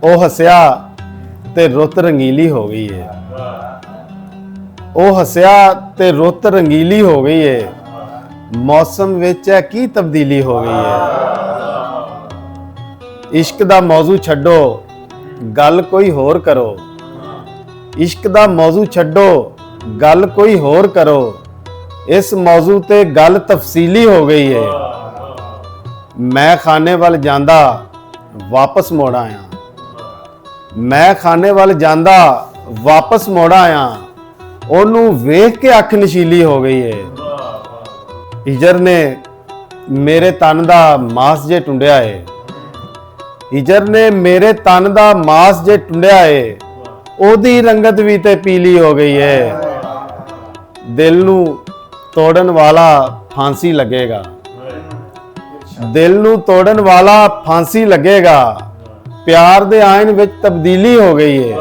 ਉਹ ਹੱਸਿਆ ਤੇ ਰੁੱਤ ਰੰਗੀਲੀ ਹੋ ਗਈ ਏ। ਉਹ ਹੱਸਿਆ ਤੇ ਰੁੱਤ ਰੰਗੀਲੀ ਹੋ ਗਈ ਏ। ਮੌਸਮ ਵਿੱਚ ਹੈ ਕੀ ਤਬਦੀਲੀ ਹੋ ਗਈ ਏ। ਇਸ਼ਕ ਦਾ ਮੌਜੂ ਛੱਡੋ, ਗੱਲ ਕੋਈ ਹੋਰ ਕਰੋ। ਇਸ਼ਕ ਦਾ ਮੌਜੂ ਛੱਡੋ, ਗੱਲ ਕੋਈ ਹੋਰ ਕਰੋ। ਇਸ ਮੌਜੂ ਤੇ ਗੱਲ ਤਫਸੀਲੀ ਹੋ ਗਈ ਏ। ਮੈਂ ਖਾਨੇ ਵੱਲ ਜਾਂਦਾ, ਵਾਪਸ ਮੁੜ ਆਇਆ। ਮੈਂ ਖਾਨੇ ਵੱਲ ਜਾਂਦਾ, ਵਾਪਸ ਮੁੜ ਆਇਆ। ਉਹਨੂੰ ਵੇਖ ਕੇ ਅੱਖ ਨਸ਼ੀਲੀ ਹੋ ਗਈ ਏ। ਹਿਜਰ ਨੇ ਮੇਰੇ ਤਨ ਦਾ ਮਾਸ ਜੇ ਟੁੰਡਿਆ ਏ। ਹਿਜਰ ਨੇ ਮੇਰੇ ਤਨ ਦਾ ਮਾਸ ਜੇ ਟੁੰਡਿਆ ਏ। ਉਹਦੀ ਰੰਗਤ ਵੀ ਤੇ ਪੀਲੀ ਹੋ ਗਈ ਏ। ਦਿਲ ਨੂੰ ਤੋੜਨ ਵਾਲਾ ਫਾਂਸੀ ਲੱਗੇਗਾ। ਦਿਲ ਨੂੰ ਤੋੜਨ ਵਾਲਾ ਫਾਂਸੀ ਲੱਗੇਗਾ। ਪਿਆਰ ਦੇ ਆਇਨ ਵਿੱਚ ਤਬਦੀਲੀ ਹੋ ਗਈ ਏ।